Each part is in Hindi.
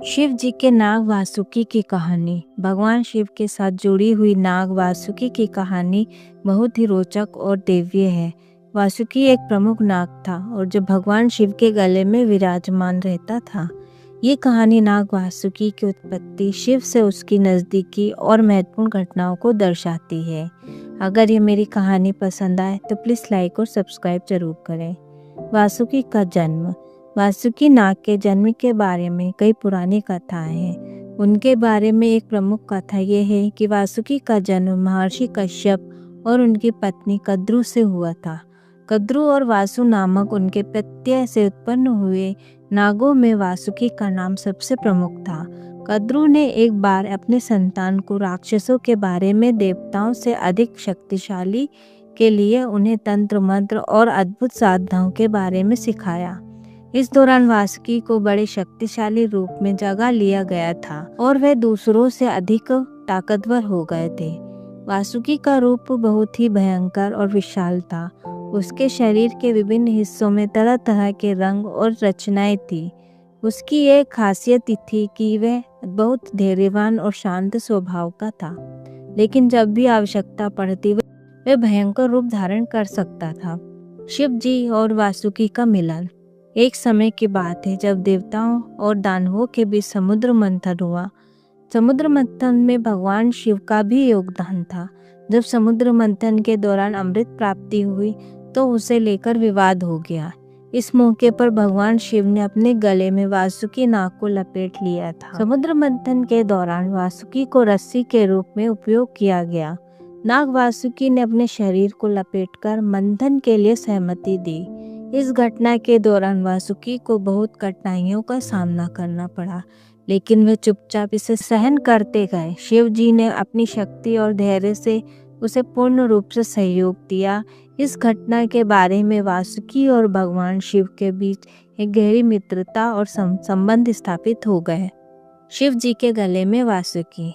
शिव जी के नाग वासुकी की कहानी। भगवान शिव के साथ जुड़ी हुई नाग वासुकी की कहानी बहुत ही रोचक और दिव्य है। वासुकी एक प्रमुख नाग था और जो भगवान शिव के गले में विराजमान रहता था। ये कहानी नाग वासुकी की उत्पत्ति, शिव से उसकी नज़दीकी और महत्वपूर्ण घटनाओं को दर्शाती है। अगर ये मेरी कहानी पसंद आए तो प्लीज़ लाइक और सब्सक्राइब जरूर करें। वासुकी का जन्म। वासुकी नाग के जन्म के बारे में कई पुरानी कथाएं हैं। उनके बारे में एक प्रमुख कथा ये है कि वासुकी का जन्म महर्षि कश्यप और उनकी पत्नी कद्रु से हुआ था। कद्रु और वासु नामक उनके प्रत्यय से उत्पन्न हुए नागों में वासुकी का नाम सबसे प्रमुख था। कद्रु ने एक बार अपने संतान को राक्षसों के बारे में देवताओं से अधिक शक्तिशाली के लिए उन्हें तंत्र मंत्र और अद्भुत साधनाओं के बारे में सिखाया। इस दौरान वासुकी को बड़े शक्तिशाली रूप में जगा लिया गया था और वे दूसरों से अधिक ताकतवर हो गए थे। वासुकी का रूप बहुत ही भयंकर और विशाल था। उसके शरीर के विभिन्न हिस्सों में तरह तरह के रंग और रचनाएं थी। उसकी एक खासियत थी कि वह बहुत धैर्यवान और शांत स्वभाव का था, लेकिन जब भी आवश्यकता पड़ती वह भयंकर रूप धारण कर सकता था। शिव जी और वासुकी का मिलन। एक समय की बात है जब देवताओं और दानवों के बीच समुद्र मंथन हुआ। समुद्र मंथन में भगवान शिव का भी योगदान था। जब समुद्र मंथन के दौरान अमृत प्राप्ति हुई तो उसे लेकर विवाद हो गया। इस मौके पर भगवान शिव ने अपने गले में वासुकी नाग को लपेट लिया था। समुद्र मंथन के दौरान वासुकी को रस्सी के रूप में उपयोग किया गया। नाग वासुकी ने अपने शरीर को लपेटकर मंथन के लिए सहमति दी। इस घटना के दौरान वासुकी को बहुत कठिनाइयों का सामना करना पड़ा, लेकिन वे चुपचाप इसे सहन करते गए। शिव जी ने अपनी शक्ति और धैर्य से उसे पूर्ण रूप से सहयोग दिया। इस घटना के बारे में वासुकी और भगवान शिव के बीच एक गहरी मित्रता और संबंध स्थापित हो गए। शिव जी के गले में वासुकी।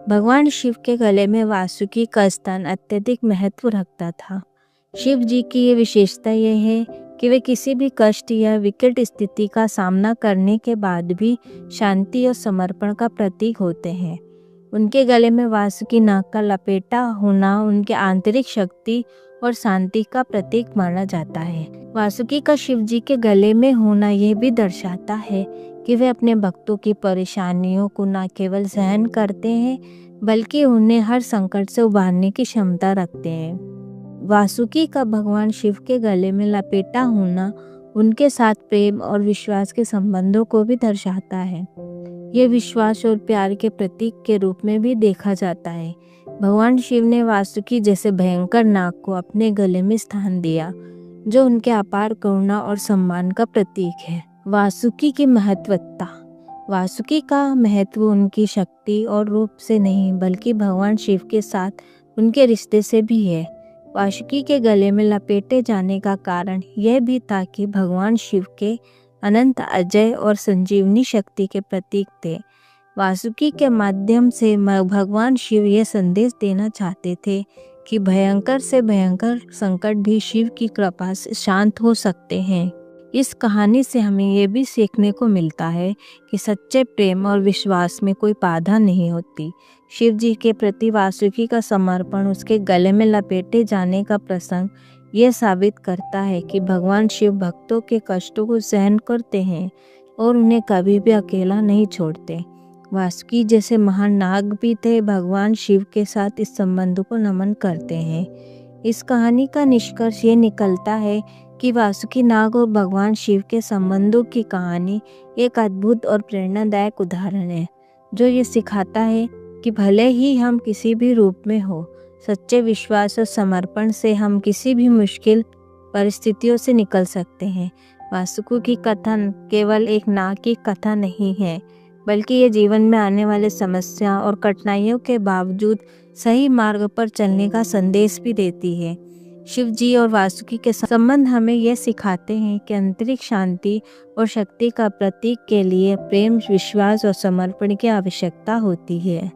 भगवान शिव के गले में वासुकी का स्थान अत्यधिक महत्व रखता था। शिव जी की ये विशेषता यह है कि वे किसी भी कष्ट या विकट स्थिति का सामना करने के बाद भी शांति और समर्पण का प्रतीक होते हैं। उनके गले में वासुकी नाग का लपेटा होना उनके आंतरिक शक्ति और शांति का प्रतीक माना जाता है। वासुकी का शिव जी के गले में होना यह भी दर्शाता है कि वे अपने भक्तों की परेशानियों को न केवल सहन करते हैं बल्कि उन्हें हर संकट से उबारने की क्षमता रखते हैं। वासुकी का भगवान शिव के गले में लपेटा होना उनके साथ प्रेम और विश्वास के संबंधों को भी दर्शाता है। ये विश्वास और प्यार के प्रतीक के रूप में भी देखा जाता है। भगवान शिव ने वासुकी जैसे भयंकर नाग को अपने गले में स्थान दिया, जो उनके अपार करुणा और सम्मान का प्रतीक है। वासुकी की महत्वता। वासुकी का महत्व उनकी शक्ति और रूप से नहीं बल्कि भगवान शिव के साथ उनके रिश्ते से भी है। वासुकी के गले में लपेटे जाने का कारण यह भी था कि भगवान शिव के अनंत अजय और संजीवनी शक्ति के प्रतीक थे। वासुकी के माध्यम से भगवान शिव यह संदेश देना चाहते थे कि भयंकर से भयंकर संकट भी शिव की कृपा से शांत हो सकते हैं। इस कहानी से हमें यह भी सीखने को मिलता है कि सच्चे प्रेम और विश्वास में कोई बाधा नहीं होती। शिव जी के प्रति वासुकी का समर्पण, उसके गले में लपेटे जाने का प्रसंग यह साबित करता है कि भगवान शिव भक्तों के कष्टों को सहन करते हैं और उन्हें कभी भी अकेला नहीं छोड़ते। वासुकी जैसे महान नाग भी थे भगवान शिव के साथ इस संबंध को नमन करते हैं। इस कहानी का निष्कर्ष ये निकलता है कि वासुकी नाग और भगवान शिव के संबंधों की कहानी एक अद्भुत और प्रेरणादायक उदाहरण है, जो ये सिखाता है कि भले ही हम किसी भी रूप में हो, सच्चे विश्वास और समर्पण से हम किसी भी मुश्किल परिस्थितियों से निकल सकते हैं। वासुकी की कथा केवल एक नाग की कथा नहीं है, बल्कि ये जीवन में आने वाले समस्या और कठिनाइयों के बावजूद सही मार्ग पर चलने का संदेश भी देती है। शिव जी और वासुकी के संबंध हमें यह सिखाते हैं कि आंतरिक शांति और शक्ति का प्रतीक के लिए प्रेम, विश्वास और समर्पण की आवश्यकता होती है।